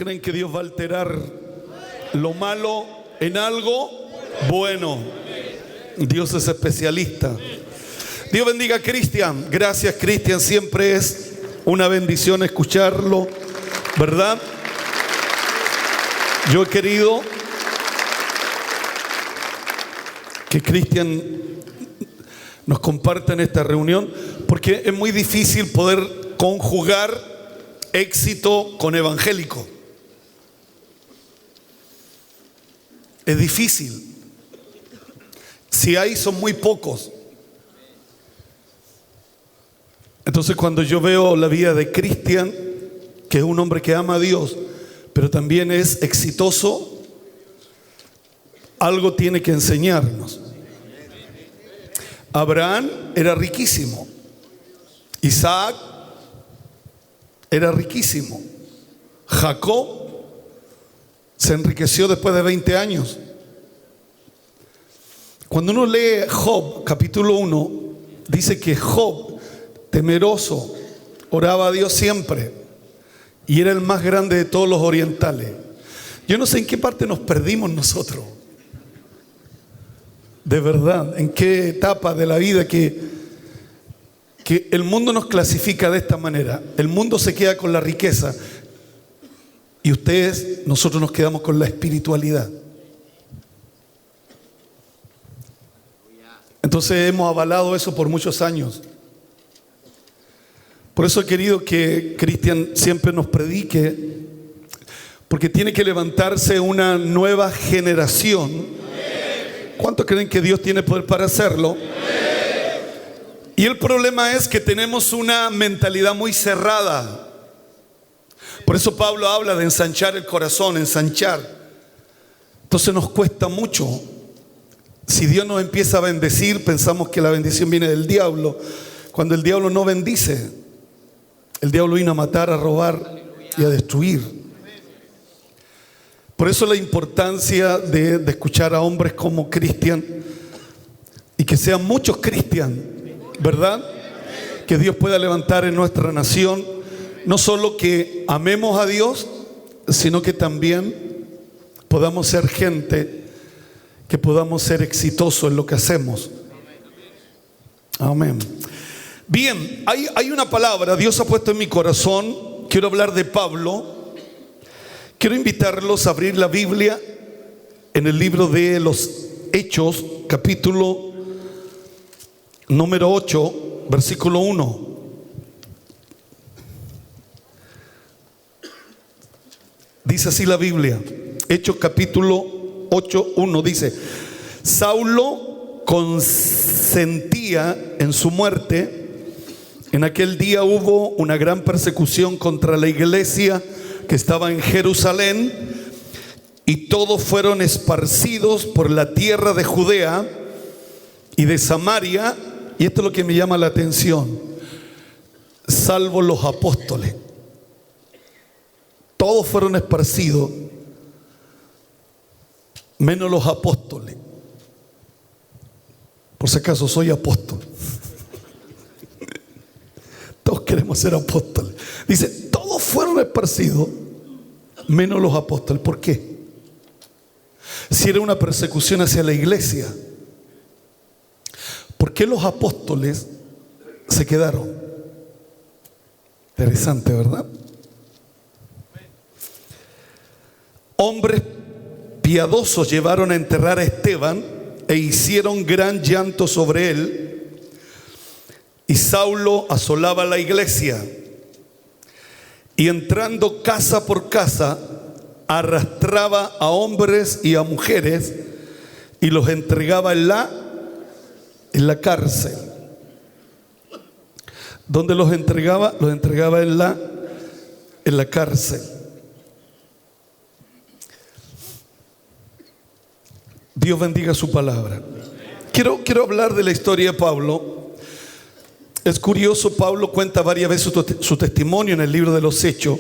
creen que Dios va a alterar lo malo en algo bueno? Dios es especialista. Dios bendiga a Cristian. Gracias, Cristian. Siempre es una bendición escucharlo, ¿verdad? Yo he querido que Cristian nos comparta en esta reunión, porque es muy difícil poder conjugar éxito con evangélico. Es difícil. Si hay, son muy pocos. Entonces, cuando yo veo la vida de Cristian, que es un hombre que ama a Dios, pero también es exitoso, algo tiene que enseñarnos. Abraham era riquísimo. Isaac era riquísimo. Jacob se enriqueció después de 20 años. Cuando uno lee Job, capítulo 1, dice que Job, temeroso, oraba a Dios siempre y era el más grande de todos los orientales. Yo no sé en qué parte nos perdimos nosotros. De verdad, en qué etapa de la vida que el mundo nos clasifica de esta manera. El mundo se queda con la riqueza y nosotros nos quedamos con la espiritualidad. Entonces hemos avalado eso por muchos años. Por eso he querido que Cristian siempre nos predique, porque tiene que levantarse una nueva generación. ¿Cuántos creen que Dios tiene poder para hacerlo? Y el problema es que tenemos una mentalidad muy cerrada. Por eso Pablo habla de ensanchar el corazón, ensanchar. Entonces nos cuesta mucho. Si Dios nos empieza a bendecir, pensamos que la bendición viene del diablo, cuando el diablo no bendice. El diablo vino a matar, a robar y a destruir. Por eso la importancia de escuchar a hombres como Cristian, y que sean muchos Cristian, ¿verdad? Que Dios pueda levantar en nuestra nación, no solo que amemos a Dios, sino que también podamos ser gente que podamos ser exitosos en lo que hacemos. Amén. Bien, hay una palabra, Dios ha puesto en mi corazón. Quiero hablar de Pablo. Quiero invitarlos a abrir la Biblia en el libro de los Hechos, capítulo número 8, versículo 1. Dice así la Biblia, Hechos capítulo 8:1 dice: Saulo consentía en su muerte. En aquel día hubo una gran persecución contra la iglesia que estaba en Jerusalén, y todos fueron esparcidos por la tierra de Judea y de Samaria. Y esto es lo que me llama la atención: salvo los apóstoles. Todos fueron esparcidos menos los apóstoles. Por si acaso, soy apóstol. Todos queremos ser apóstoles. Dice, todos fueron esparcidos menos los apóstoles. ¿Por qué? Si era una persecución hacia la iglesia, ¿por qué los apóstoles se quedaron? Interesante, ¿verdad? Hombres piadosos llevaron a enterrar a Esteban e hicieron gran llanto sobre él. Y Saulo asolaba la iglesia y, entrando casa por casa, arrastraba a hombres y a mujeres y los entregaba en la cárcel. ¿Dónde los entregaba? Los entregaba en la cárcel. Dios bendiga su palabra. Quiero hablar de la historia de Pablo. Es curioso, Pablo cuenta varias veces su testimonio en el libro de los Hechos.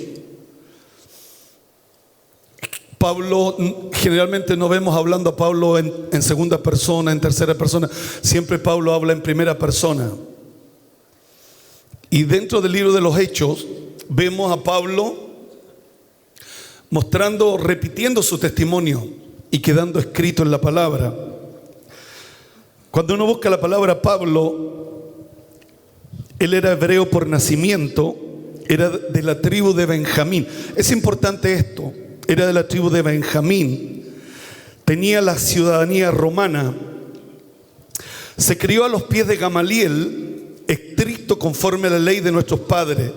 Pablo, generalmente no vemos hablando a Pablo en segunda persona, en tercera persona. Siempre Pablo habla en primera persona. Y dentro del libro de los Hechos vemos a Pablo mostrando, repitiendo su testimonio y quedando escrito en la palabra. Cuando uno busca la palabra Pablo, él era hebreo por nacimiento, era de la tribu de Benjamín. Es importante esto, era de la tribu de Benjamín, tenía la ciudadanía romana, se crió a los pies de Gamaliel, estricto conforme a la ley de nuestros padres,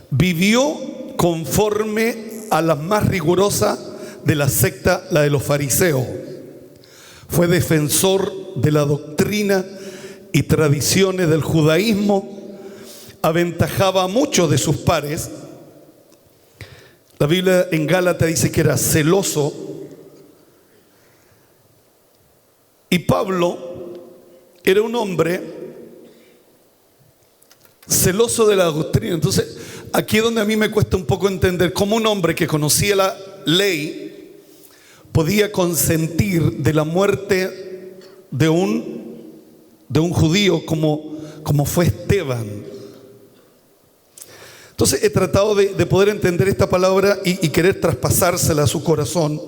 vivió conforme a la más rigurosa de la secta, la de los fariseos. Fue defensor de la doctrina y tradiciones del judaísmo, aventajaba a muchos de sus pares. La Biblia en Gálatas dice que era celoso. Y Pablo era un hombre celoso de la doctrina. Entonces, aquí es donde a mí me cuesta un poco entender cómo un hombre que conocía la ley podía consentir de la muerte de un judío como fue Esteban. Entonces he tratado de poder entender esta palabra y querer traspasársela a su corazón.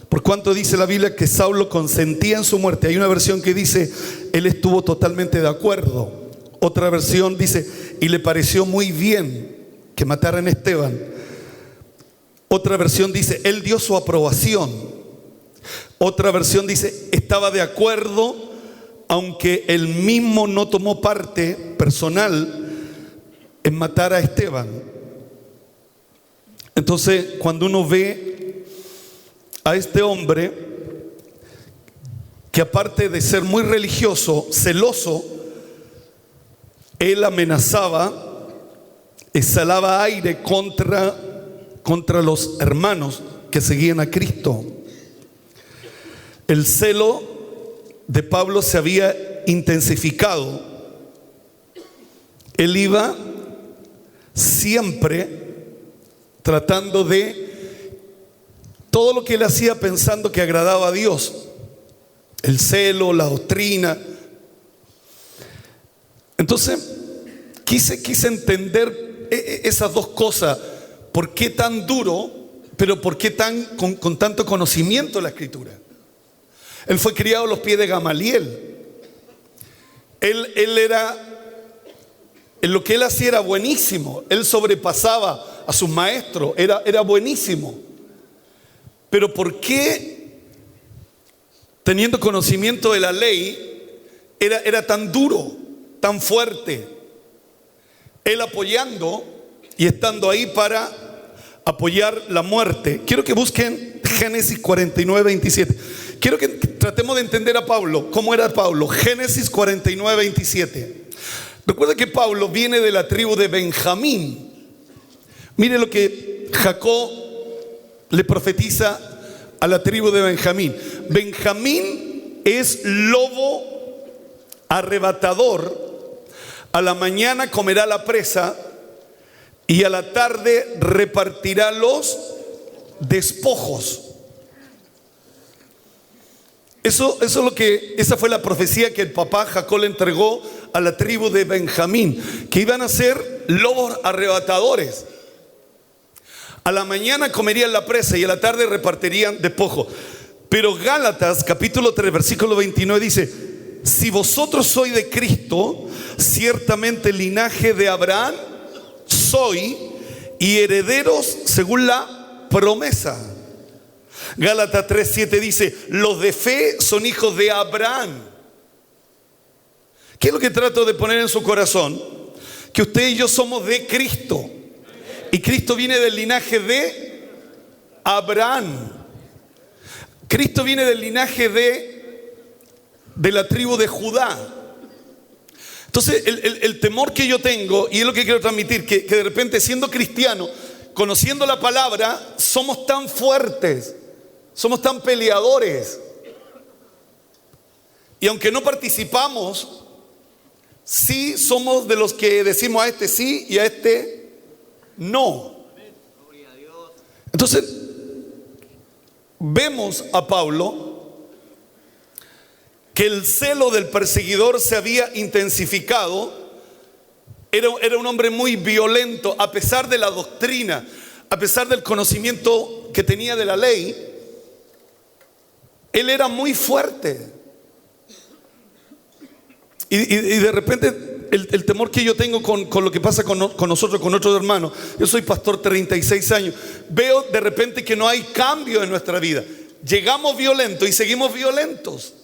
Por cuanto dice la Biblia que Saulo consentía en su muerte. Hay una versión que dice, él estuvo totalmente de acuerdo. Otra versión dice, y le pareció muy bien que mataran a Esteban. Otra versión dice, él dio su aprobación. Otra versión dice, estaba de acuerdo, aunque él mismo no tomó parte personal en matar a Esteban. Entonces, cuando uno ve a este hombre, que aparte de ser muy religioso, celoso, él amenazaba, exhalaba aire contra los hermanos que seguían a Cristo. El celo de Pablo se había intensificado. Él iba siempre tratando de todo lo que él hacía pensando que agradaba a Dios. El celo, la doctrina. Entonces quise entender esas dos cosas. ¿Por qué tan duro? Pero ¿por qué con tanto conocimiento de la Escritura? Él fue criado a los pies de Gamaliel. Él era, en lo que él hacía era buenísimo. Él sobrepasaba a sus maestros, era buenísimo. Pero ¿por qué, teniendo conocimiento de la ley, era tan duro, tan fuerte? Él apoyando y estando ahí para apoyar la muerte. Quiero que busquen Génesis 49, 27. Quiero que tratemos de entender a Pablo. ¿Cómo era Pablo? Génesis 49, 27. Recuerda que Pablo viene de la tribu de Benjamín. Mire lo que Jacob le profetiza a la tribu de Benjamín. Benjamín es lobo arrebatador. A la mañana comerá la presa y a la tarde repartirá los despojos. Esa fue la profecía que el papá Jacob le entregó a la tribu de Benjamín, que iban a ser lobos arrebatadores. A la mañana comerían la presa y a la tarde repartirían despojos. Pero Gálatas capítulo 3 versículo 29 dice: si vosotros sois de Cristo, ciertamente el linaje de Abraham soy y herederos según la promesa. Gálatas 3:7 dice: los de fe son hijos de Abraham. ¿Qué es lo que trato de poner en su corazón? Que usted y yo somos de Cristo. Y Cristo viene del linaje de Abraham. Cristo viene del linaje de la tribu de Judá. Entonces el temor que yo tengo, y es lo que quiero transmitir, que de repente siendo cristiano, conociendo la palabra, somos tan fuertes, somos tan peleadores, y aunque no participamos, sí somos de los que decimos a este sí y a este no. Entonces vemos a Pablo que el celo del perseguidor se había intensificado. Era un hombre muy violento, a pesar de la doctrina, a pesar del conocimiento que tenía de la ley, él era muy fuerte. Y de repente el temor que yo tengo con lo que pasa con nosotros, con otros hermanos, yo soy pastor 36 años, veo de repente que no hay cambio en nuestra vida. Llegamos violentos y seguimos violentos.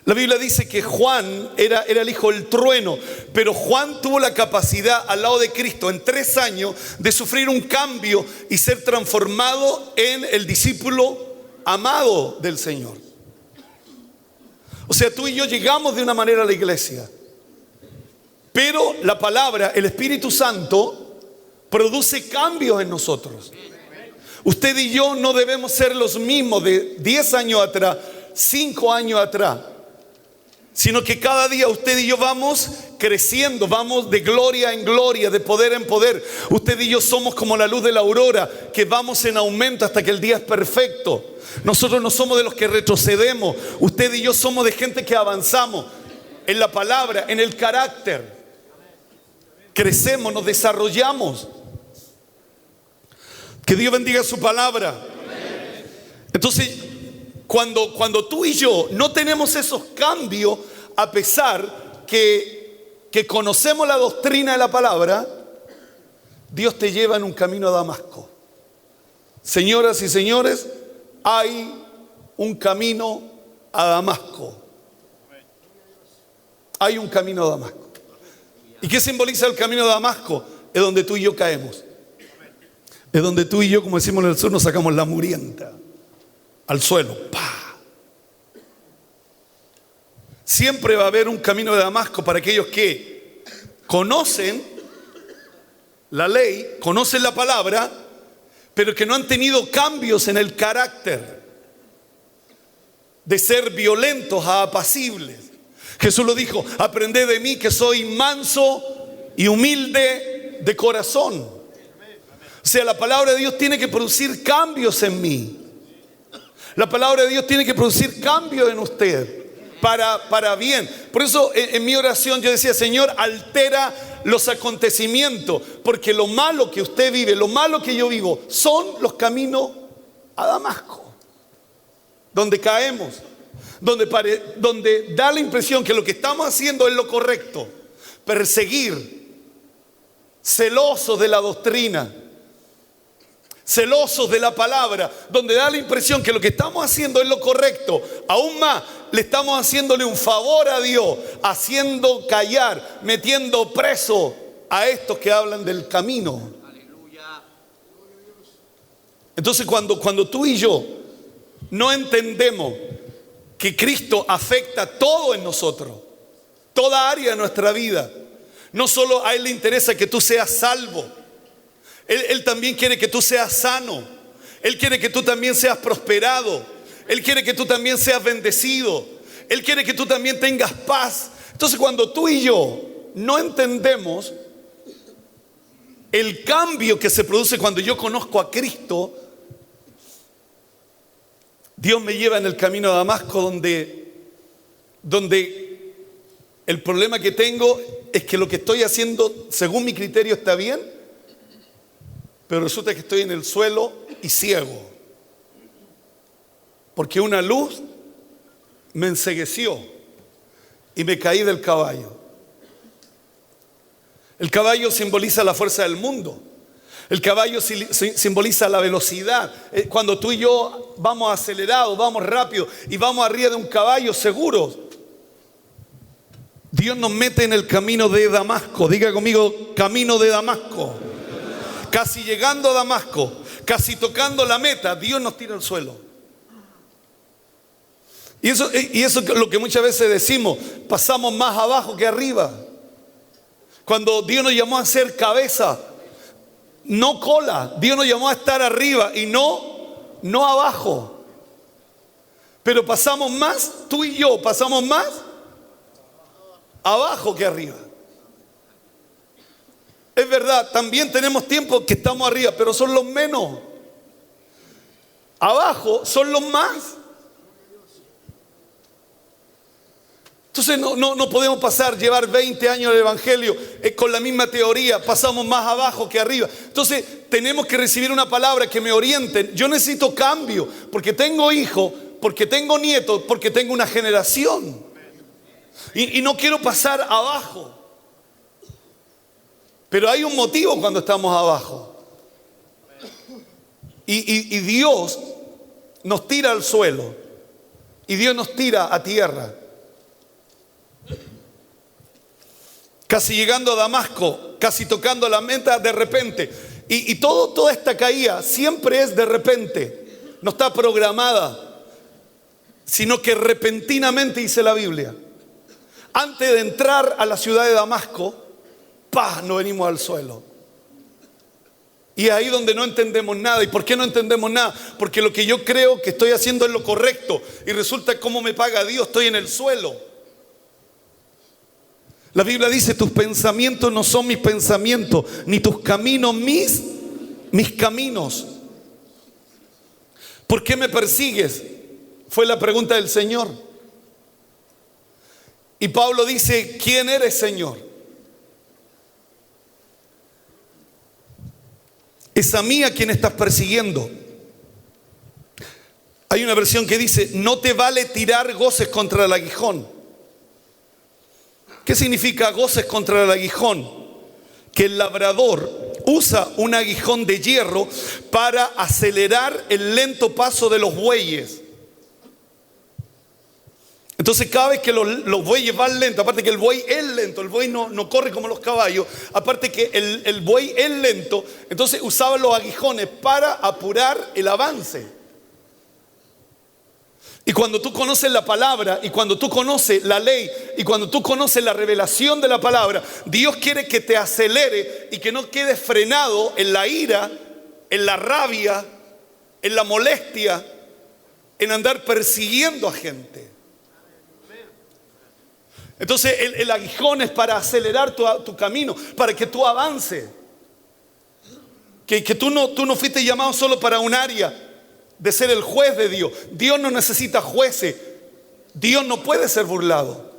La Biblia dice que Juan era el hijo del trueno, pero Juan tuvo la capacidad al lado de Cristo en 3 años de sufrir un cambio y ser transformado en el discípulo amado del Señor. O sea, tú y yo llegamos de una manera a la iglesia, pero la palabra, el Espíritu Santo, produce cambios en nosotros. Usted y yo no debemos ser los mismos de 10 años atrás, 5 años atrás, sino que cada día usted y yo vamos creciendo, vamos de gloria en gloria, de poder en poder. Usted y yo somos como la luz de la aurora, que vamos en aumento hasta que el día es perfecto. Nosotros no somos de los que retrocedemos. Usted y yo somos de gente que avanzamos en la palabra, en el carácter. Crecemos, nos desarrollamos. Que Dios bendiga su palabra. Entonces, cuando tú y yo no tenemos esos cambios, a pesar que conocemos la doctrina de la palabra, Dios te lleva en un camino a Damasco. Señoras y señores, hay un camino a Damasco. Hay un camino a Damasco. ¿Y qué simboliza el camino a Damasco? Es donde tú y yo caemos. Es donde tú y yo, como decimos en el sur, nos sacamos la murienta al suelo. ¡Pah! Siempre va a haber un camino de Damasco para aquellos que conocen la ley, conocen la palabra, pero que no han tenido cambios en el carácter, de ser violentos a apacibles. Jesús lo dijo: aprended de mí que soy manso y humilde de corazón. O sea, la palabra de Dios tiene que producir cambios en mí. La palabra de Dios tiene que producir cambios en usted para bien. Por eso en mi oración yo decía: Señor, altera los acontecimientos, porque lo malo que usted vive, lo malo que yo vivo, son los caminos a Damasco, donde caemos, donde da la impresión que lo que estamos haciendo es lo correcto. Perseguir, celosos de la doctrina, celosos de la palabra, donde da la impresión que lo que estamos haciendo es lo correcto. Aún más, le estamos haciéndole un favor a Dios, haciendo callar, metiendo preso a estos que hablan del camino. Entonces, cuando tú y yo no entendemos que Cristo afecta todo en nosotros, toda área de nuestra vida, no solo a Él le interesa que tú seas salvo, Él también quiere que tú seas sano. Él quiere que tú también seas prosperado. Él quiere que tú también seas bendecido. Él quiere que tú también tengas paz. Entonces, cuando tú y yo no entendemos el cambio que se produce cuando yo conozco a Cristo, Dios me lleva en el camino a Damasco, donde el problema que tengo es que lo que estoy haciendo según mi criterio está bien, pero resulta que estoy en el suelo y ciego, porque una luz me encegueció y me caí del caballo. El caballo simboliza la fuerza del mundo. El caballo simboliza la velocidad. Cuando tú y yo vamos acelerados, vamos rápido y vamos arriba de un caballo seguros, Dios nos mete en el camino de Damasco. Diga conmigo: camino de Damasco. Casi llegando a Damasco, casi tocando la meta, Dios nos tira al suelo. Y eso es lo que muchas veces decimos: pasamos más abajo que arriba. Cuando Dios nos llamó a ser cabeza, no cola. Dios nos llamó a estar arriba y no abajo. Pero pasamos más, tú y yo pasamos más abajo que arriba. Es verdad, también tenemos tiempo que estamos arriba, pero son los menos. Abajo son los más. Entonces no podemos llevar 20 años el Evangelio con la misma teoría, pasamos más abajo que arriba. Entonces tenemos que recibir una palabra que me oriente. Yo necesito cambio, porque tengo hijos, porque tengo nietos, porque tengo una generación. Y no quiero pasar abajo. Pero hay un motivo cuando estamos abajo. Y Dios nos tira al suelo. Y Dios nos tira a tierra. Casi llegando a Damasco, casi tocando la meta, de repente. Y toda esta caída siempre es de repente. No está programada, sino que repentinamente, dice la Biblia. Antes de entrar a la ciudad de Damasco, ¡pah!, nos venimos al suelo. Y es ahí donde no entendemos nada. ¿Y por qué no entendemos nada? Porque lo que yo creo que estoy haciendo es lo correcto. Y resulta cómo me paga Dios, estoy en el suelo. La Biblia dice, tus pensamientos no son mis pensamientos, ni tus caminos mis caminos. ¿Por qué me persigues? Fue la pregunta del Señor. Y Pablo dice, ¿quién eres, Señor? Es a mí a quien estás persiguiendo. Hay una versión que dice, no te vale tirar goces contra el aguijón. ¿Qué significa goces contra el aguijón? Que el labrador usa un aguijón de hierro para acelerar el lento paso de los bueyes. Entonces cada vez que los bueyes van lentos, aparte que el buey es lento, el buey no corre como los caballos, aparte que el buey es lento, entonces usaban los aguijones para apurar el avance. Y cuando tú conoces la palabra, y cuando tú conoces la ley, y cuando tú conoces la revelación de la palabra, Dios quiere que te acelere y que no quedes frenado en la ira, en la rabia, en la molestia, en andar persiguiendo a gente. Entonces el aguijón es para acelerar tu camino, para que tú avances. Que tú no fuiste llamado solo para un área de ser el juez de Dios. Dios no necesita jueces. Dios no puede ser burlado.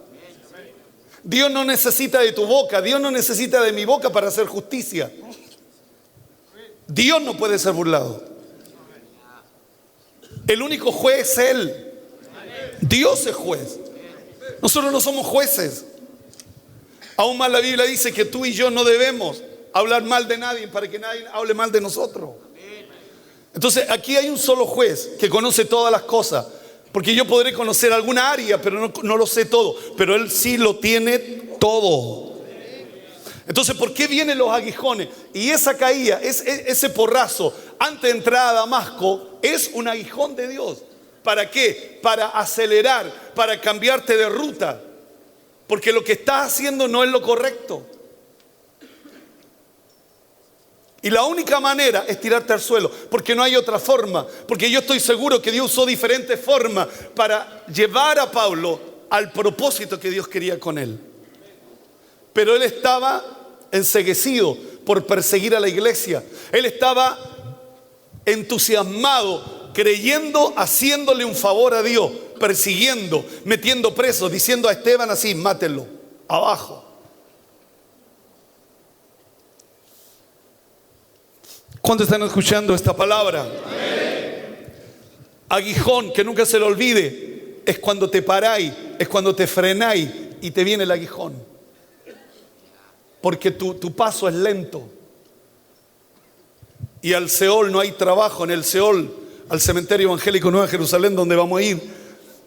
Dios no necesita de tu boca. Dios no necesita de mi boca para hacer justicia. Dios no puede ser burlado. El único juez es Él. Dios es juez. Nosotros no somos jueces. Aún más la Biblia dice que tú y yo no debemos hablar mal de nadie para que nadie hable mal de nosotros. Entonces aquí hay un solo juez que conoce todas las cosas. Porque yo podré conocer alguna área, pero no lo sé todo. Pero Él sí lo tiene todo. Entonces, ¿por qué vienen los aguijones? Y esa caída, ese porrazo antes de entrar a Damasco, es un aguijón de Dios. ¿Para qué? Para acelerar, para cambiarte de ruta. Porque lo que estás haciendo no es lo correcto. Y la única manera es tirarte al suelo, porque no hay otra forma. Porque yo estoy seguro que Dios usó diferentes formas para llevar a Pablo al propósito que Dios quería con él. Pero él estaba enceguecido por perseguir a la iglesia. Él estaba entusiasmado, creyendo, haciéndole un favor a Dios, persiguiendo, metiendo presos, diciendo a Esteban así, mátenlo, abajo. ¿Cuántos están escuchando esta palabra? Amén. Aguijón, que nunca se lo olvide, es cuando te paráis, es cuando te frenáis y te viene el aguijón. Porque tu paso es lento. Y al Seol no hay trabajo. En el Seol, al cementerio evangélico Nueva Jerusalén, donde vamos a ir,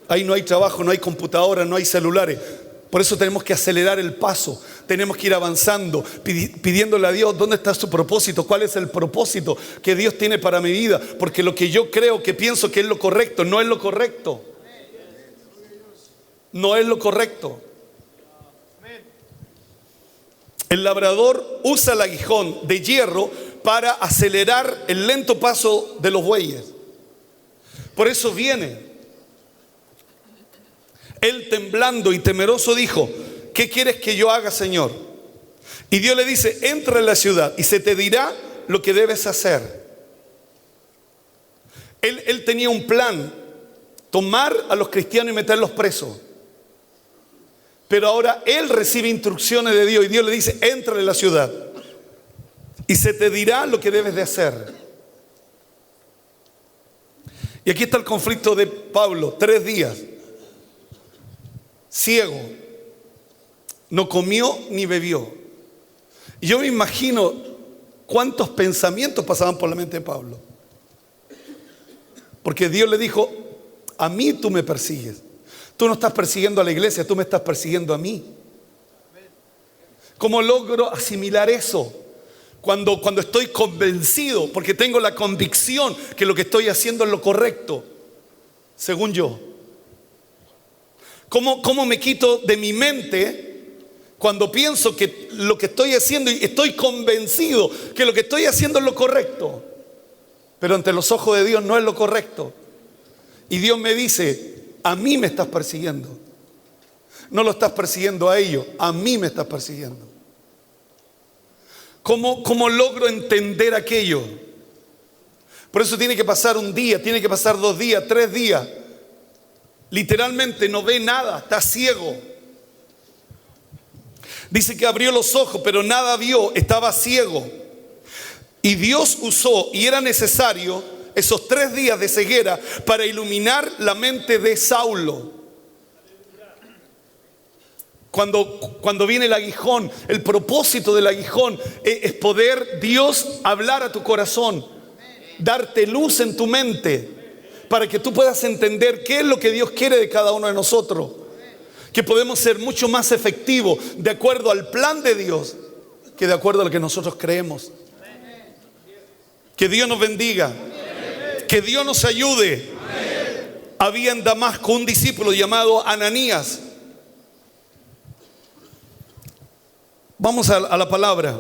ahí no hay trabajo, no hay computadoras, no hay celulares. Por eso tenemos que acelerar el paso. Tenemos que ir avanzando, pidiéndole a Dios, ¿dónde está su propósito? ¿Cuál es el propósito que Dios tiene para mi vida? Porque lo que yo creo, que pienso que es lo correcto, no es lo correcto. No es lo correcto. El labrador usa el aguijón de hierro para acelerar el lento paso de los bueyes. Por eso viene. Él, temblando y temeroso, dijo, ¿qué quieres que yo haga, Señor? Y Dios le dice, entra en la ciudad y se te dirá lo que debes hacer. Él tenía un plan, tomar a los cristianos y meterlos presos. Pero ahora él recibe instrucciones de Dios y Dios le dice: entra en la ciudad y se te dirá lo que debes de hacer. Y aquí está el conflicto de Pablo. 3 días ciego, no comió ni bebió. Y yo me imagino cuántos pensamientos pasaban por la mente de Pablo, porque Dios le dijo: a mí tú me persigues. Tú no estás persiguiendo a la iglesia, tú me estás persiguiendo a mí. ¿Cómo logro asimilar eso? Cuando estoy convencido, porque tengo la convicción que lo que estoy haciendo es lo correcto, según yo. ¿Cómo me quito de mi mente cuando pienso que lo que estoy haciendo, y estoy convencido que lo que estoy haciendo es lo correcto, pero ante los ojos de Dios no es lo correcto? Y Dios me dice: a mí me estás persiguiendo. No lo estás persiguiendo a ellos, a mí me estás persiguiendo. ¿Cómo logro entender aquello? Por eso tiene que pasar un día, tiene que pasar 2 días, 3 días. Literalmente no ve nada, está ciego. Dice que abrió los ojos, pero nada vio, estaba ciego. Y Dios usó, y era necesario, esos 3 días de ceguera para iluminar la mente de Saulo. Cuando viene el aguijón, el propósito del aguijón es poder Dios hablar a tu corazón, darte luz en tu mente, para que tú puedas entender qué es lo que Dios quiere de cada uno de nosotros. Que podemos ser mucho más efectivos de acuerdo al plan de Dios que de acuerdo a lo que nosotros creemos. Que Dios nos bendiga. Que Dios nos ayude. Había en Damasco un discípulo llamado Ananías. Vamos a la palabra.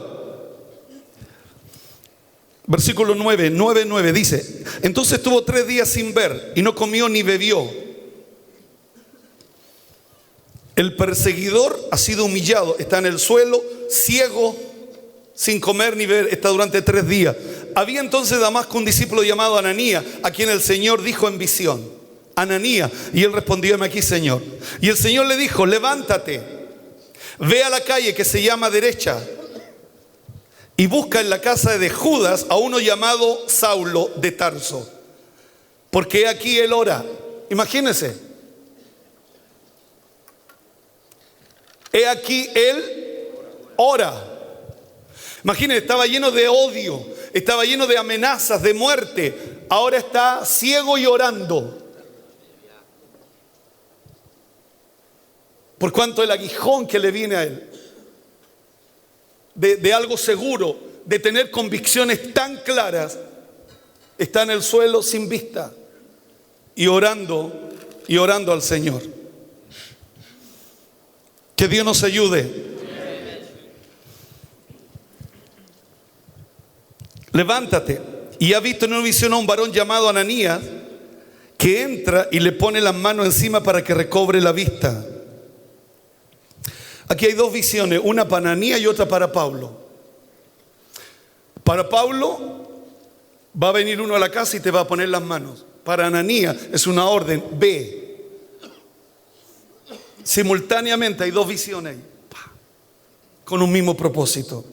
Versículo 9 dice: entonces estuvo 3 días sin ver y no comió ni bebió. El perseguidor ha sido humillado, está en el suelo, ciego, sin comer ni beber, está durante 3 días. Había entonces en Damasco un discípulo llamado Ananías, a quien el Señor dijo en visión: Ananías. Y él respondió: heme aquí, Señor. Y el Señor le dijo: levántate, ve a la calle que se llama Derecha y busca en la casa de Judas a uno llamado Saulo de Tarso, porque aquí él ora. Imagínense, he aquí él ora. Imagínense, estaba lleno de odio, estaba lleno de amenazas, de muerte. Ahora está ciego y orando. Por cuanto el aguijón que le viene a él, de algo seguro, de tener convicciones tan claras, está en el suelo sin vista y orando al Señor. Que Dios nos ayude. Levántate. Y ha visto en una visión a un varón llamado Ananías, que entra y le pone las manos encima para que recobre la vista. Aquí hay 2 visiones, una para Ananías y otra para Pablo. Para Pablo va a venir uno a la casa y te va a poner las manos. Para Ananías es una orden: ve. Simultáneamente hay 2 visiones con un mismo propósito.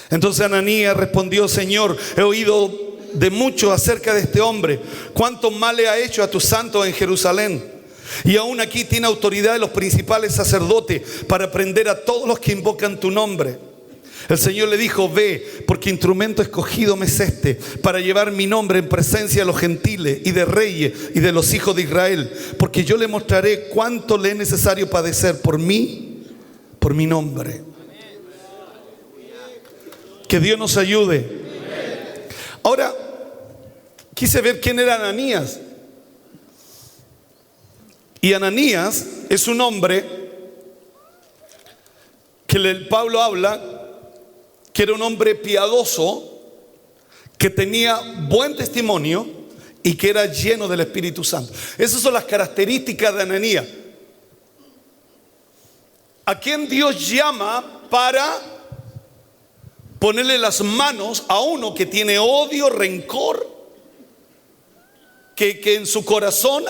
Entonces Ananías respondió: Señor, he oído de mucho acerca de este hombre, cuánto mal le ha hecho a tus santos en Jerusalén. Y aún aquí tiene autoridad de los principales sacerdotes para prender a todos los que invocan tu nombre. El Señor le dijo: ve, porque instrumento escogido me es este, para llevar mi nombre en presencia de los gentiles y de reyes y de los hijos de Israel, porque yo le mostraré cuánto le es necesario padecer por mí, por mi nombre. Que Dios nos ayude. Ahora, quise ver quién era Ananías. Y Ananías es un hombre que Pablo habla que era un hombre piadoso, que tenía buen testimonio y que era lleno del Espíritu Santo. Esas son las características de Ananías, a quien Dios llama para ponerle las manos a uno que tiene odio, rencor, que en su corazón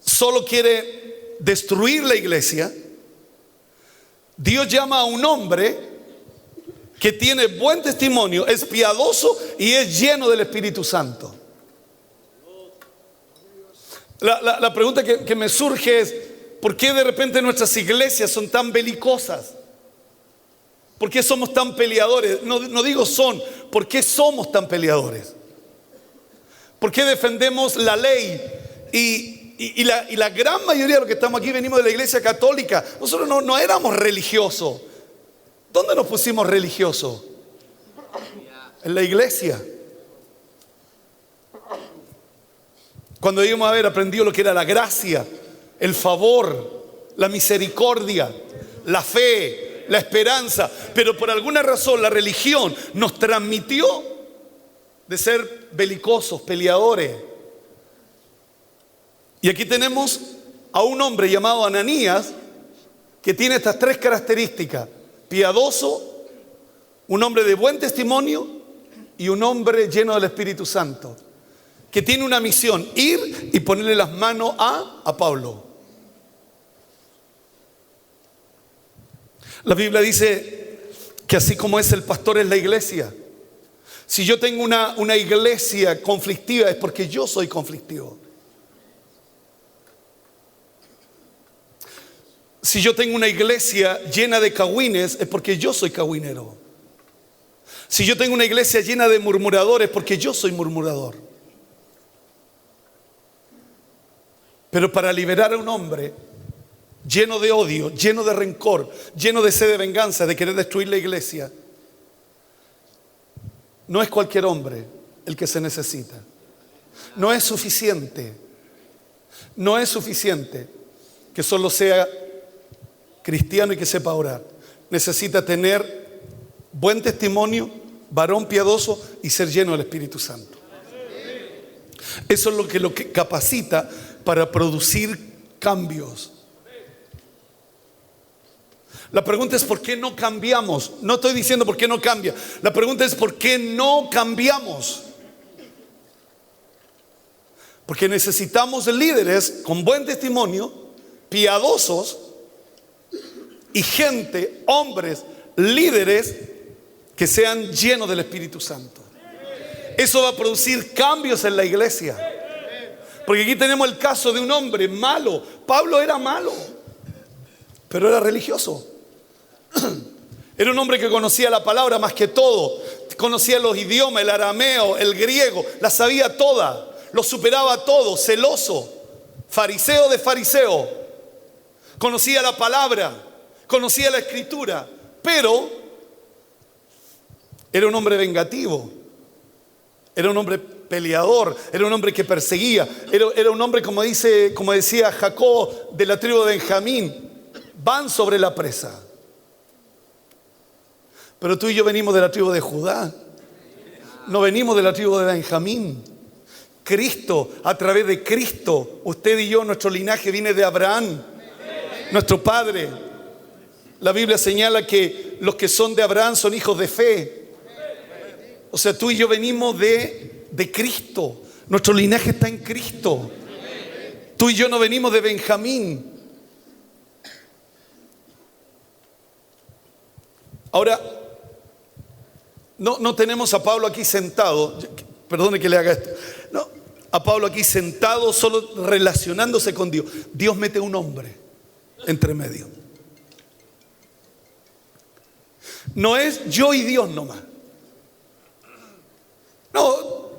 solo quiere destruir la iglesia, Dios llama a un hombre que tiene buen testimonio, es piadoso y es lleno del Espíritu Santo. La pregunta que me surge es: ¿por qué de repente nuestras iglesias son tan belicosas? ¿Por qué somos tan peleadores? No digo son, ¿por qué somos tan peleadores? ¿Por qué defendemos la ley? Y la gran mayoría de los que estamos aquí venimos de la iglesia católica. Nosotros no éramos religiosos. ¿Dónde nos pusimos religiosos? En la iglesia. Cuando debíamos haber aprendido lo que era la gracia, el favor, la misericordia, la fe, la esperanza. Pero por alguna razón la religión nos transmitió de ser belicosos, peleadores. Y aquí tenemos a un hombre llamado Ananías que tiene estas tres características: piadoso, un hombre de buen testimonio y un hombre lleno del Espíritu Santo, que tiene una misión: ir y ponerle las manos a Pablo. La Biblia dice que así como es el pastor es la iglesia. Si yo tengo una iglesia conflictiva es porque yo soy conflictivo. Si yo tengo una iglesia llena de cagüines es porque yo soy cagüinero. Si yo tengo una iglesia llena de murmuradores es porque yo soy murmurador. Pero para liberar a un hombre lleno de odio, lleno de rencor, lleno de sed de venganza, de querer destruir la iglesia, no es cualquier hombre el que se necesita. No es suficiente. No es suficiente que solo sea cristiano y que sepa orar. Necesita tener buen testimonio, varón piadoso y ser lleno del Espíritu Santo. Eso es lo que capacita para producir cambios. La pregunta es: ¿por qué no cambiamos? No estoy diciendo por qué no cambia. La pregunta es: ¿por qué no cambiamos? Porque necesitamos líderes con buen testimonio, piadosos, y gente, hombres, líderes que sean llenos del Espíritu Santo. Eso va a producir cambios en la iglesia. Porque aquí tenemos el caso de un hombre malo. Pablo era malo, pero era religioso. Era un hombre que conocía la palabra más que todo. Conocía los idiomas, el arameo, el griego, la sabía toda. Lo superaba todo, celoso, fariseo de fariseo. Conocía la palabra, conocía la escritura, pero era un hombre vengativo. Era un hombre peleador, era un hombre que perseguía, era un hombre, como decía Jacob, de la tribu de Benjamín: van sobre la presa. Pero tú y yo venimos de la tribu de Judá, no venimos de la tribu de Benjamín. Cristo, a través de Cristo, usted y yo, nuestro linaje viene de Abraham, nuestro padre. La Biblia señala que los que son de Abraham son hijos de fe. O sea, tú y yo venimos de Cristo. Nuestro linaje está en Cristo. Tú y yo no venimos de Benjamín. Ahora, no tenemos a Pablo aquí sentado. Perdone que le haga esto. No, a Pablo aquí sentado, solo relacionándose con Dios. Dios mete un hombre entre medio. No es yo y Dios nomás. No,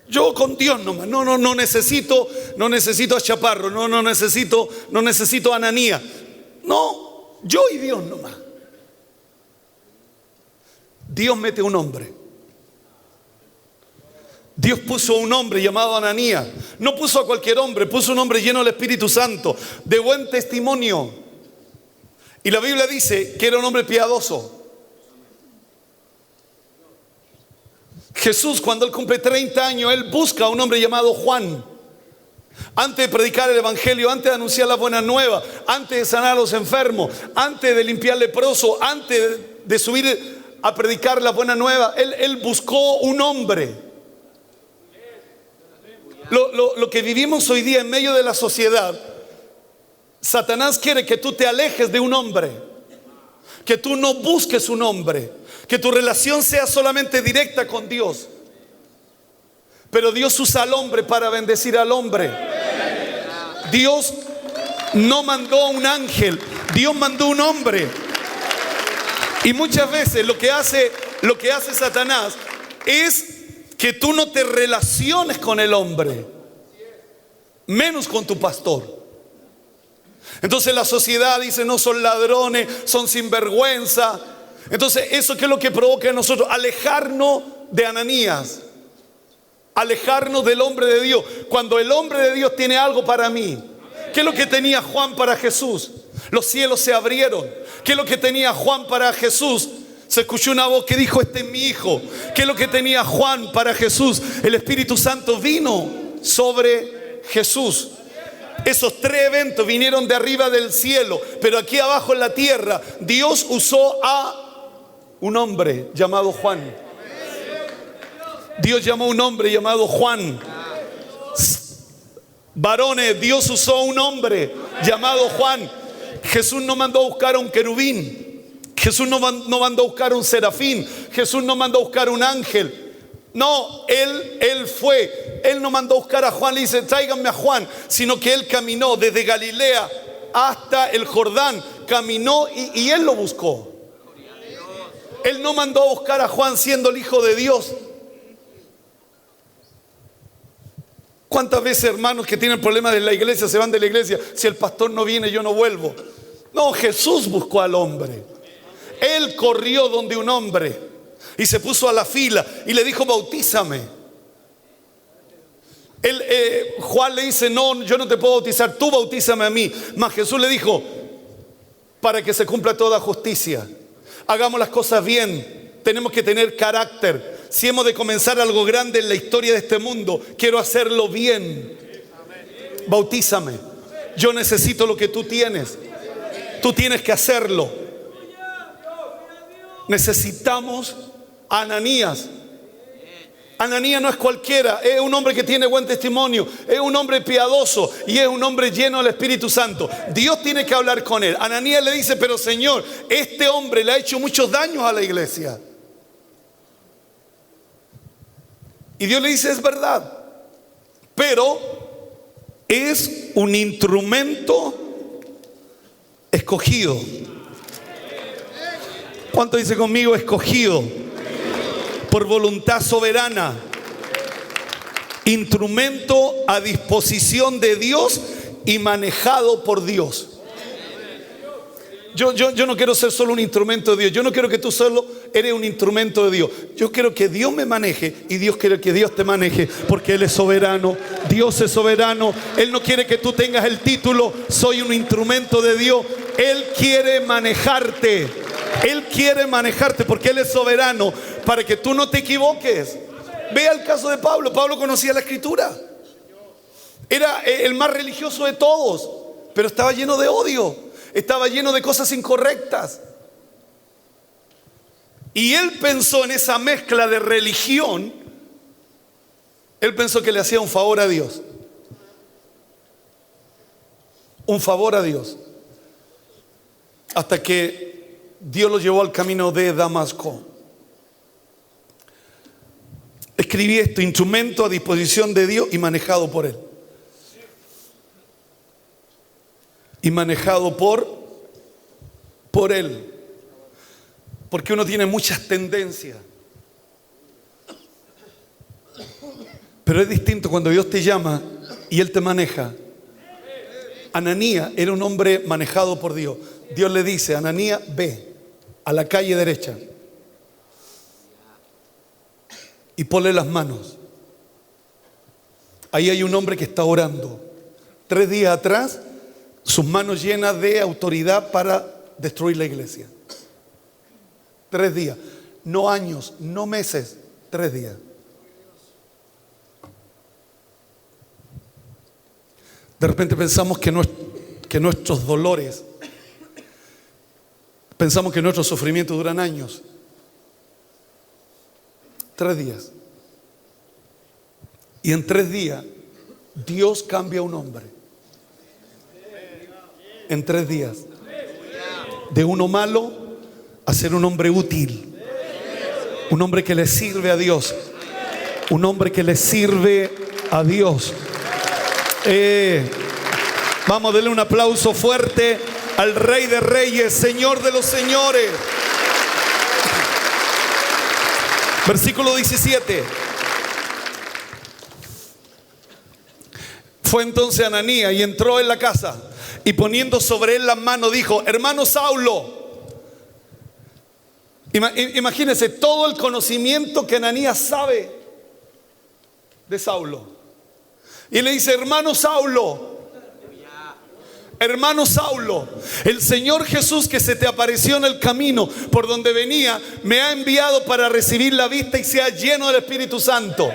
yo con Dios nomás. No necesito a Chaparro, no necesito a Ananías. No, yo y Dios nomás. Dios mete un hombre. Dios puso un hombre llamado Ananías. No puso a cualquier hombre, puso un hombre lleno del Espíritu Santo, de buen testimonio. Y la Biblia dice que era un hombre piadoso. Jesús, cuando él cumple 30 años, él busca a un hombre llamado Juan. Antes de predicar el evangelio, antes de anunciar la buena nueva, antes de sanar a los enfermos, antes de limpiar leprosos, antes de subir a predicar la buena nueva, él buscó un hombre. Lo que vivimos hoy día en medio de la sociedad, Satanás quiere que tú te alejes de un hombre, que tú no busques un hombre, que tu relación sea solamente directa con Dios. Pero Dios usa al hombre para bendecir al hombre. Dios no mandó un ángel, Dios mandó un hombre. Y muchas veces lo que hace Satanás es que tú no te relaciones con el hombre, menos con tu pastor. Entonces la sociedad dice: no, son ladrones, son sinvergüenza. Entonces, ¿eso qué es lo que provoca en nosotros? Alejarnos de Ananías, alejarnos del hombre de Dios. Cuando el hombre de Dios tiene algo para mí, ¿qué es lo que tenía Juan para Jesús? Los cielos se abrieron. ¿Qué es lo que tenía Juan para Jesús? Se escuchó una voz que dijo: este es mi hijo. ¿Qué es lo que tenía Juan para Jesús? El Espíritu Santo vino sobre Jesús. Esos tres eventos vinieron de arriba del cielo, pero aquí abajo en la tierra Dios usó a un hombre llamado Juan. Dios llamó a un hombre llamado Juan. Varones, Dios usó a un hombre llamado Juan. Jesús no mandó a buscar a un querubín. Jesús no mandó a buscar a un serafín. Jesús no mandó a buscar a un ángel. No, Él fue. Él no mandó a buscar a Juan, le dice: tráiganme a Juan. Sino que Él caminó desde Galilea hasta el Jordán. Caminó y Él lo buscó. Él no mandó a buscar a Juan siendo el Hijo de Dios. ¿Cuántas veces hermanos que tienen problemas de la iglesia se van de la iglesia? Si el pastor no viene, yo no vuelvo. No, Jesús buscó al hombre. Él corrió donde un hombre y se puso a la fila y le dijo: bautízame. Juan le dice: no, yo no te puedo bautizar, tú bautízame a mí. Mas Jesús le dijo: para que se cumpla toda justicia, hagamos las cosas bien, tenemos que tener carácter. Si hemos de comenzar algo grande en la historia de este mundo, quiero hacerlo bien. Bautízame. Yo necesito lo que tú tienes. Tú tienes que hacerlo. Necesitamos a Ananías. Ananías no es cualquiera, es un hombre que tiene buen testimonio, es un hombre piadoso y es un hombre lleno del Espíritu Santo. Dios tiene que hablar con él. Ananías le dice: pero Señor, este hombre le ha hecho muchos daños a la iglesia. Y Dios le dice: es verdad, pero es un instrumento escogido. ¿Cuánto dice conmigo? Escogido por voluntad soberana, instrumento a disposición de Dios y manejado por Dios. Yo no quiero ser solo un instrumento de Dios. Yo no quiero que tú solo eres un instrumento de Dios. Yo quiero que Dios me maneje y Dios quiere que Dios te maneje, porque Él es soberano. Dios es soberano. Él no quiere que tú tengas el título: soy un instrumento de Dios. Él quiere manejarte. Él quiere manejarte porque Él es soberano, para que tú no te equivoques. Vea el caso de Pablo. Pablo conocía la Escritura. Era el más religioso de todos, pero estaba lleno de odio. Estaba lleno de cosas incorrectas. Y él pensó en esa mezcla de religión. Él pensó que le hacía un favor a Dios. Un favor a Dios. Hasta que Dios lo llevó al camino de Damasco. Escribí esto: instrumento a disposición de Dios y manejado por Él. Y manejado por Él. Porque uno tiene muchas tendencias. Pero es distinto cuando Dios te llama y Él te maneja. Ananías era un hombre manejado por Dios. Dios le dice: Ananías, ve a la calle derecha y ponle las manos. Ahí hay un hombre que está orando. 3 días atrás, sus manos llenas de autoridad para destruir la iglesia. 3 días, no años, no meses, 3 días. De repente pensamos que nuestros dolores, pensamos que nuestros sufrimientos duran años. 3 días. Y en 3 días Dios cambia a un hombre en 3 días. De uno malo a ser un hombre útil. Un hombre que le sirve a Dios. Un hombre que le sirve a Dios. Vamos a darle un aplauso fuerte al Rey de Reyes, Señor de los Señores. Versículo 17. Fue entonces Ananías y entró en la casa, y poniendo sobre él las manos dijo: hermano Saulo. Imagínense todo el conocimiento que Ananías sabe de Saulo. Y le dice: hermano Saulo, hermano Saulo, el Señor Jesús que se te apareció en el camino por donde venía, me ha enviado para recibir la vista y sea lleno del Espíritu Santo.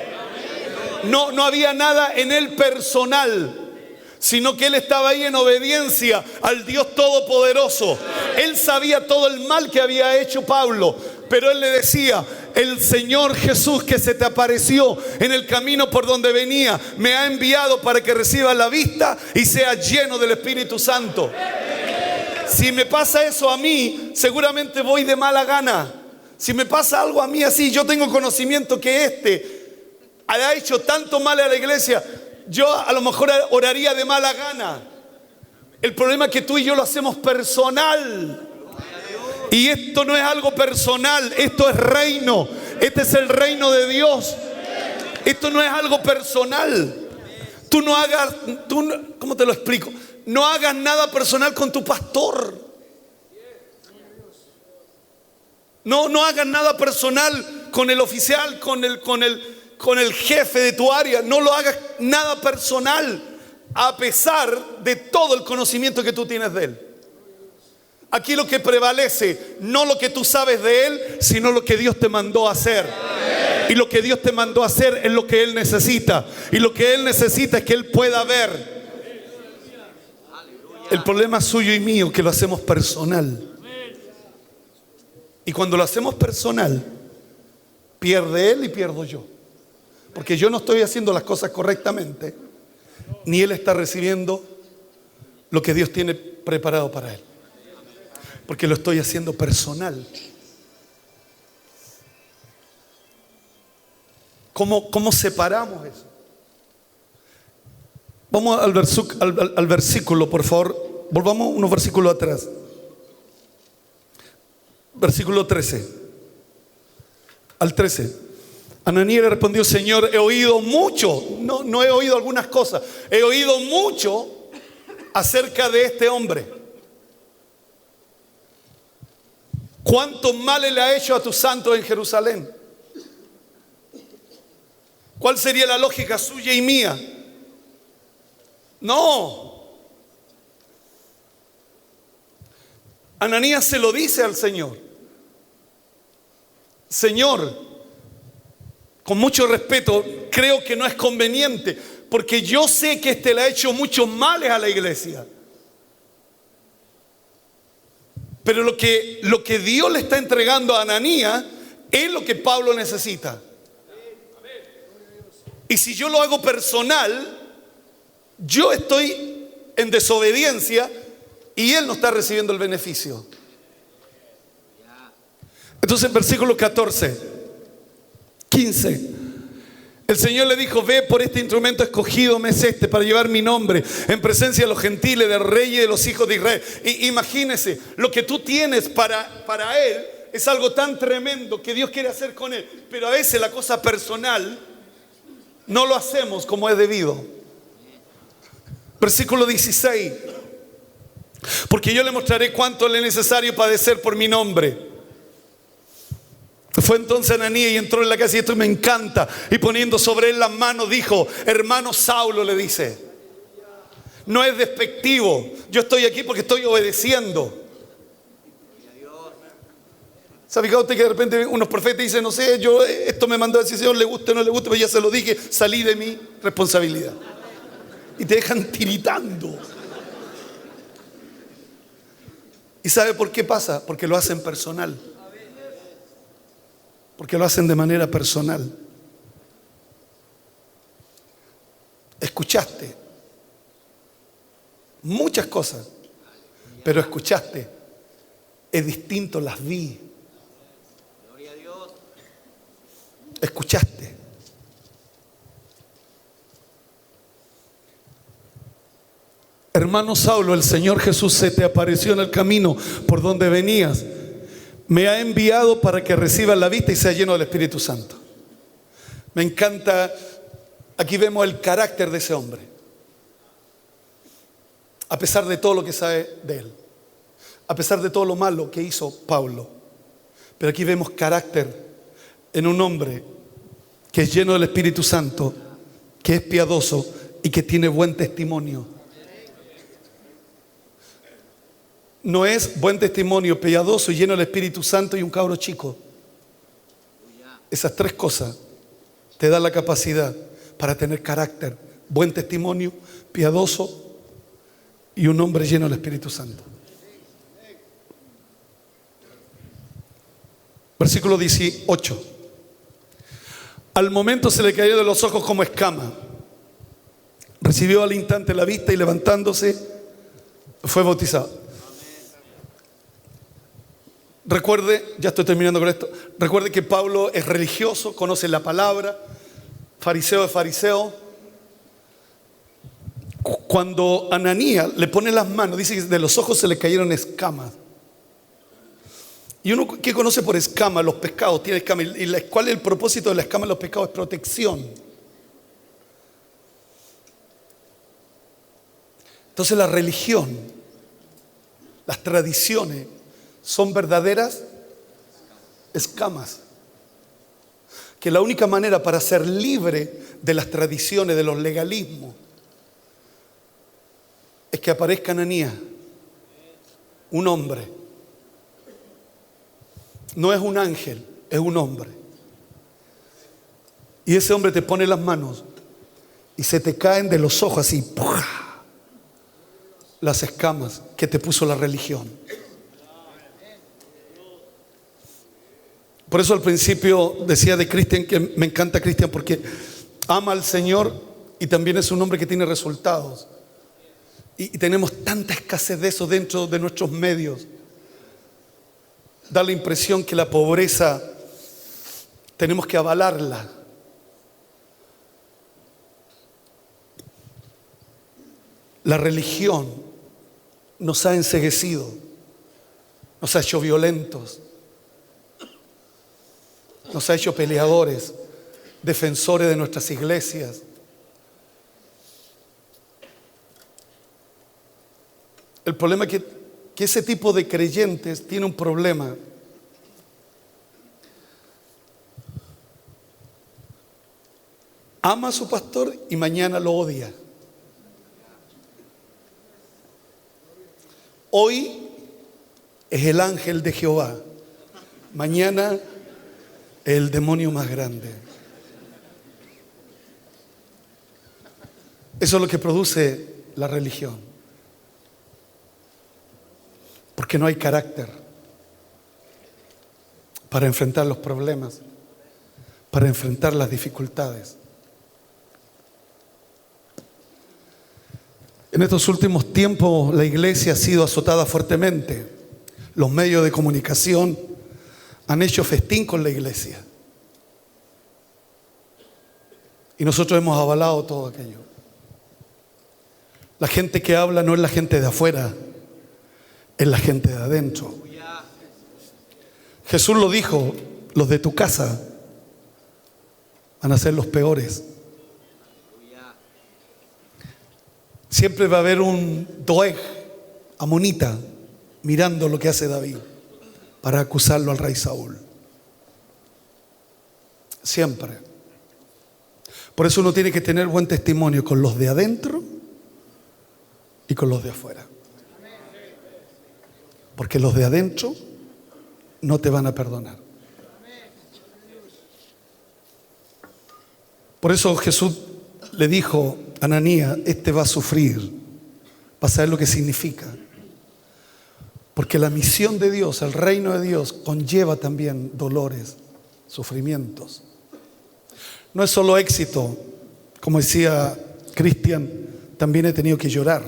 No había nada en él personal, sino que él estaba ahí en obediencia al Dios Todopoderoso. Él sabía todo el mal que había hecho Pablo, pero él le decía: el Señor Jesús que se te apareció en el camino por donde venía, me ha enviado para que recibas la vista y seas lleno del Espíritu Santo. Si me pasa eso a mí, seguramente voy de mala gana. Si me pasa algo a mí así, yo tengo conocimiento que ha hecho tanto mal a la iglesia, yo a lo mejor oraría de mala gana. El problema es que tú y yo lo hacemos personal. Y esto no es algo personal, esto es reino. Este es el reino de Dios. Esto no es algo personal. Tú no hagas, ¿cómo te lo explico? No hagas nada personal con tu pastor. No hagas nada personal con el oficial, con el jefe de tu área. No lo hagas nada personal, a pesar de todo el conocimiento que tú tienes de él. Aquí lo que prevalece, no lo que tú sabes de él, sino lo que Dios te mandó a hacer. Y lo que Dios te mandó a hacer es lo que él necesita. Y lo que él necesita es que él pueda ver. El problema suyo y mío, que lo hacemos personal. Y cuando lo hacemos personal, pierde él y pierdo yo. Porque yo no estoy haciendo las cosas correctamente, ni él está recibiendo lo que Dios tiene preparado para él. Porque lo estoy haciendo personal. ¿Cómo separamos eso? Vamos al versículo, por favor. Volvamos unos versículos atrás. Versículo 13. Al 13. Ananías le respondió: Señor, he oído mucho. No he oído algunas cosas. He oído mucho acerca de este hombre. ¿Cuántos males le ha hecho a tus santos en Jerusalén? ¿Cuál sería la lógica suya y mía? No. Ananías se lo dice al Señor: Señor, con mucho respeto, creo que no es conveniente, porque yo sé que le ha hecho muchos males a la iglesia. Pero lo que Dios le está entregando a Ananías es lo que Pablo necesita. Y si yo lo hago personal, yo estoy en desobediencia y él no está recibiendo el beneficio. Entonces en versículo 14, 15, el Señor le dijo: ve por este instrumento escogido me es este, para llevar mi nombre en presencia de los gentiles, del rey y de los hijos de Israel. Y imagínese, lo que tú tienes para él es algo tan tremendo que Dios quiere hacer con él. Pero a veces la cosa personal no lo hacemos como es debido. Versículo 16. Porque yo le mostraré cuánto le es necesario padecer por mi nombre. Fue entonces Ananías y entró en la casa, y esto me encanta, y poniendo sobre él las manos dijo: hermano Saulo, le dice. No es despectivo. Yo estoy aquí porque estoy obedeciendo. ¿Se ha fijado usted que de repente unos profetas dicen: no sé, yo esto me mandó a decir, Señor, le guste o no le guste, pero ya se lo dije, salí de mi responsabilidad? Y te dejan tiritando. ¿Y sabe por qué pasa? Porque lo hacen personal. Porque lo hacen de manera personal. Escuchaste muchas cosas, pero escuchaste. Es distinto, las vi. Escuchaste. Hermano Saulo, el Señor Jesús se te apareció en el camino por donde venías. Me ha enviado para que recibas la vista y sea lleno del Espíritu Santo. Me encanta. Aquí vemos el carácter de ese hombre, a pesar de todo lo que sabe de él, a pesar de todo lo malo que hizo Pablo. Pero aquí vemos carácter en un hombre que es lleno del Espíritu Santo, que es piadoso y que tiene buen testimonio. No es buen testimonio, piadoso y lleno del Espíritu Santo y un cabro chico. Esas tres cosas te dan la capacidad para tener carácter, buen testimonio, piadoso y un hombre lleno del Espíritu Santo. Versículo 18. Al momento se le cayó de los ojos como escama. Recibió al instante la vista y levantándose fue bautizado. Recuerde, ya estoy terminando con esto. Recuerde que Pablo es religioso, conoce la palabra, fariseo de fariseo. Cuando Ananías le pone las manos, dice que de los ojos se le cayeron escamas. Y uno que conoce por escamas, los pescados tienen escamas. ¿Y cuál es el propósito de la escama de los pescados? Es protección. Entonces la religión, las tradiciones son verdaderas escamas. Que la única manera para ser libre de las tradiciones, de los legalismos, es que aparezca Ananías, un hombre. No es un ángel, es un hombre. Y ese hombre te pone las manos y se te caen de los ojos así, ¡pua!, las escamas que te puso la religión. Por eso al principio decía de Cristian que me encanta Cristian porque ama al Señor y también es un hombre que tiene resultados. Y tenemos tanta escasez de eso dentro de nuestros medios. Da la impresión que la pobreza tenemos que avalarla. La religión nos ha enceguecido, nos ha hecho violentos, nos ha hecho peleadores, defensores de nuestras iglesias. El problema es que ese tipo de creyentes tiene un problema. Ama a su pastor y mañana lo odia. Hoy es el ángel de Jehová, mañana es el demonio más grande. Eso es lo que produce la religión. Porque no hay carácter para enfrentar los problemas, para enfrentar las dificultades. En estos últimos tiempos la iglesia ha sido azotada fuertemente. Los medios de comunicación han hecho festín con la iglesia. Y nosotros hemos avalado todo aquello. La gente que habla no es la gente de afuera, es la gente de adentro. Jesús lo dijo, los de tu casa van a ser los peores. Siempre va a haber un doeg, amonita, mirando lo que hace David para acusarlo al rey Saúl. Siempre. Por eso uno tiene que tener buen testimonio con los de adentro y con los de afuera. Porque los de adentro no te van a perdonar. Por eso Jesús le dijo a Ananías, este va a sufrir, va a saber lo que significa. Porque la misión de Dios, el reino de Dios, conlleva también dolores, sufrimientos. No es solo éxito, como decía Cristian, también he tenido que llorar.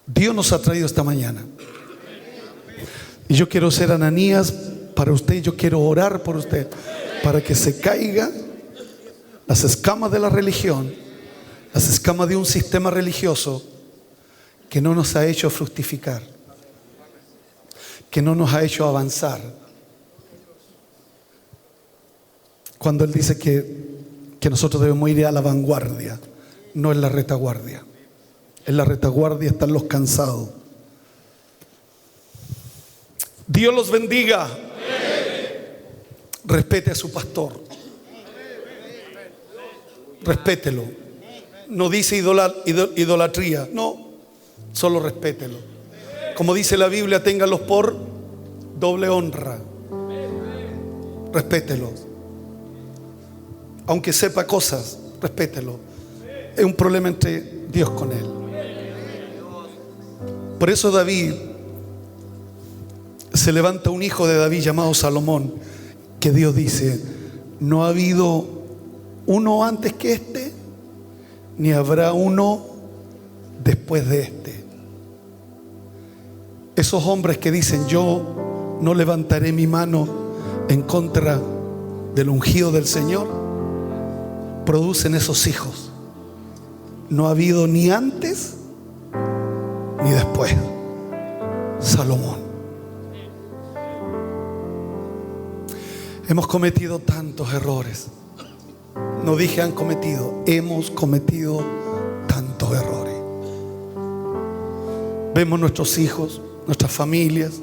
Dios nos ha traído esta mañana. Y yo quiero ser Ananías para usted. Yo quiero orar por usted para que se caigan las escamas de la religión, las escamas de un sistema religioso que no nos ha hecho fructificar, que no nos ha hecho avanzar. Cuando Él dice que nosotros debemos ir a la vanguardia, no en la retaguardia. En la retaguardia están los cansados. Dios los bendiga. Respete a su pastor. Respételo. No dice idolatría, no, solo respételo. Como dice la Biblia, téngalos por doble honra. Respételo. Aunque sepa cosas, respételo. Es un problema entre Dios con él. Por eso David, se levanta un hijo de David llamado Salomón, que Dios dice: no ha habido uno antes que este, ni habrá uno después de este. Esos hombres que dicen: yo no levantaré mi mano en contra del ungido del Señor, producen esos hijos. No ha habido ni antes ni después. Salomón. Hemos cometido tantos errores. No dije han cometido, hemos cometido tantos errores. Vemos nuestros hijos, nuestras familias,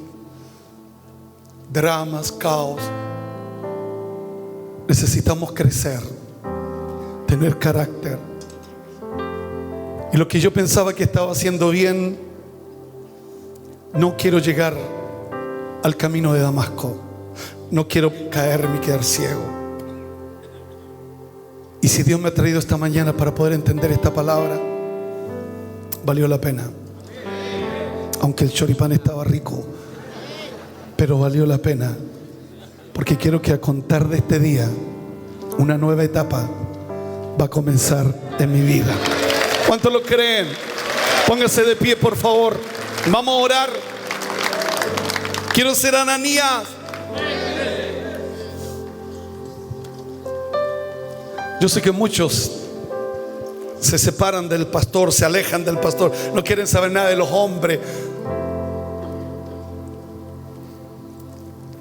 dramas, caos. Necesitamos crecer, tener carácter. Y lo que yo pensaba que estaba haciendo bien, no quiero llegar al camino de Damasco. No quiero caerme y quedar ciego. Y si Dios me ha traído esta mañana para poder entender esta palabra, valió la pena. Aunque el choripán estaba rico, pero valió la pena. Porque quiero que a contar de este día, una nueva etapa va a comenzar en mi vida. ¿Cuántos lo creen? Póngase de pie, por favor. Vamos a orar. Quiero ser Ananías. Yo sé que muchos se separan del pastor, se alejan del pastor, no quieren saber nada de los hombres.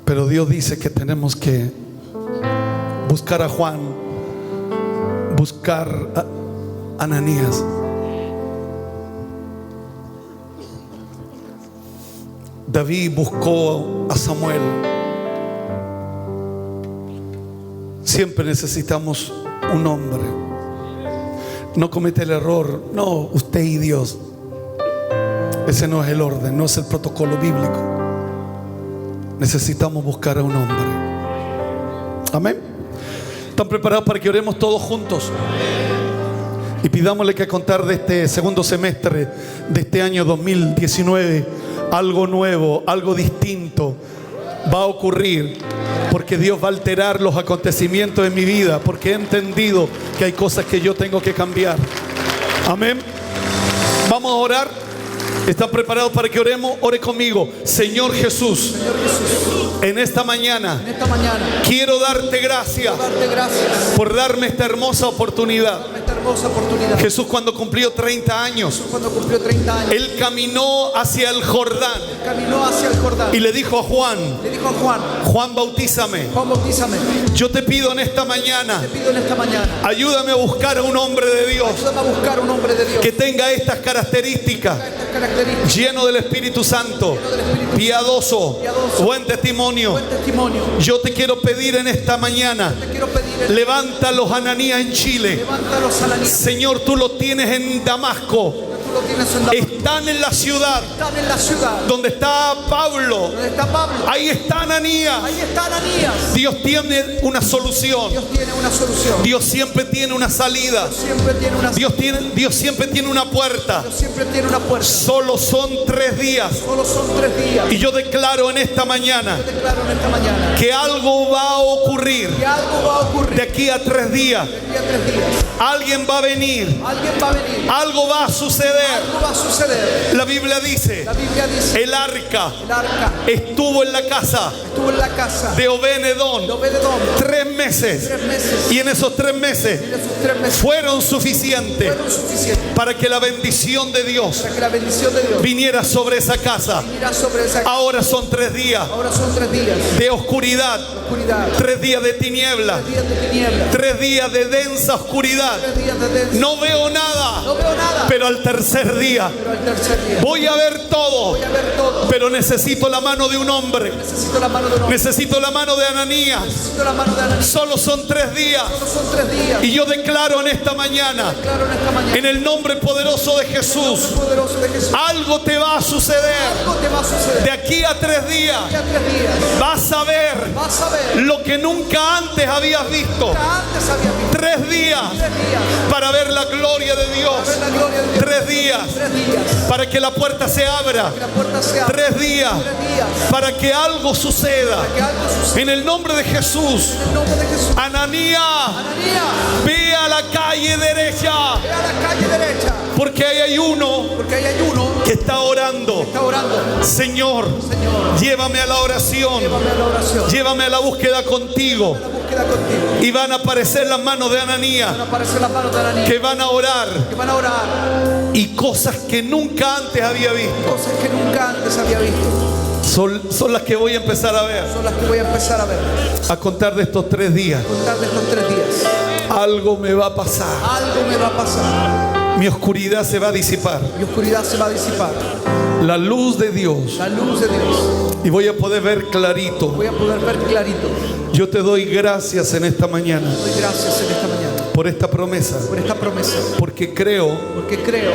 Pero Dios dice que tenemos que buscar a Juan, buscar a Ananías. David buscó a Samuel. Siempre necesitamos un hombre. No comete el error, no, usted y Dios. Ese no es el orden, no es el protocolo bíblico. Necesitamos buscar a un hombre. Amén. ¿Están preparados para que oremos todos juntos? Y pidámosle que a contar de este segundo semestre de este año 2019, algo nuevo, algo distinto va a ocurrir. Porque Dios va a alterar los acontecimientos en mi vida. Porque he entendido que hay cosas que yo tengo que cambiar. Amén. Vamos a orar. ¿Están preparados para que oremos? Ore conmigo. Señor Jesús, en esta mañana quiero darte gracias por darme esta hermosa oportunidad. Jesús, cuando cumplió 30 años, Él caminó hacia el Jordán y le dijo a Juan: Juan, bautízame. Yo te pido en esta mañana, ayúdame a buscar a un hombre de Dios que tenga estas características: lleno del Espíritu Santo, piadoso, buen testimonio. Yo te quiero pedir en esta mañana, levanta los Ananías en Chile. Señor, tú los tienes en Damasco. lo tienes en Damasco. Están en la ciudad. Están en la ciudad. Donde está Pablo. Donde está Pablo. Ahí está Ananías. Ahí está Ananías. Dios tiene una solución. Dios tiene una solución. Dios siempre tiene una salida. Dios siempre tiene una Dios siempre tiene una puerta. Dios siempre tiene una puerta. Solo son 3 días. Solo son 3 días. Y yo declaro en esta mañana. Yo declaro en esta mañana Que algo va a ocurrir. que algo va a ocurrir. De aquí a 3 días. De aquí a 3 días. Alguien va a venir. Alguien va a venir. Algo va a suceder. Algo va a suceder. La Biblia dice. La Biblia dice. El arca Estuvo en la casa de Obed-Edom 3 meses. 3 meses. Y en esos 3 meses Y en esos 3 meses fueron suficientes fueron suficientes para que la bendición de Dios para que la bendición de Dios viniera sobre esa casa. viniera sobre esa casa. Ahora son 3 días Ahora son 3 días de oscuridad, de oscuridad, 3 días de tiniebla, 3 días de tinieblas, 3 días de densa oscuridad. 3 días de denso. No veo nada, No veo nada, pero al tercer día pero al tercer día voy a ver todo. voy a ver todo. Pero necesito la mano de un hombre. Necesito la mano de un hombre. Necesito la mano de Ananías. Necesito la mano de Ananías. Solo son 3 días. Solo son 3 días. Y yo declaro en esta mañana, Declaro en esta mañana, en el nombre poderoso de Jesús, poderoso de Jesús, algo te va a suceder. algo te va a suceder. De aquí a 3 días De aquí a 3 días vas a ver vas a ver lo que nunca antes habías visto. que antes había visto. 3 días 3 días para ver la gloria de Dios. para ver la gloria de Dios. 3 días 3 días para que la puerta se abra. que la puerta se abra. 3 días 3 días para que algo suceda. que algo suceda. En el nombre de Jesús. En el nombre de Jesús. Ananías, Ananías, ve a la calle derecha, ve a la calle derecha, porque ahí hay uno porque ahí hay uno que está orando. que está orando. Señor, Señor, llévame a la oración, llévame a la oración, llévame a la búsqueda contigo. a la búsqueda contigo. Y van a aparecer las manos de Ananías, Van a aparecer las manos de Ananías que van a orar, que van a orar y cosas que nunca antes había visto cosas que nunca antes había visto. son las que voy a empezar a ver. Son las que voy a empezar a ver. A contar de estos 3 días. Contar de estos 3 días. Algo me va a pasar. Algo me va a pasar. Mi oscuridad se va a disipar. Mi oscuridad se va a disipar. La luz de Dios. La luz de Dios. Y voy a poder ver clarito. Voy a poder ver clarito. Yo te doy gracias en esta mañana Doy gracias en esta mañana por esta promesa. por esta promesa. Porque creo Porque creo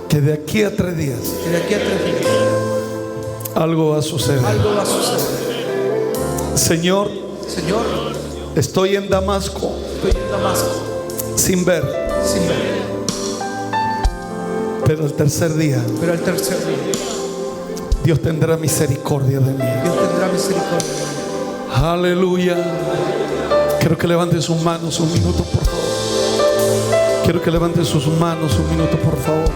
que de aquí a 3 días que de aquí a 3 días algo va a suceder. algo va a suceder. Señor, Señor, estoy en Damasco estoy en Damasco sin ver, sin ver. pero el tercer día Pero al tercer día Dios tendrá misericordia de mí. Dios tendrá misericordia. Aleluya. Quiero que levanten sus manos un minuto, por favor. Quiero que levanten sus manos un minuto, por favor.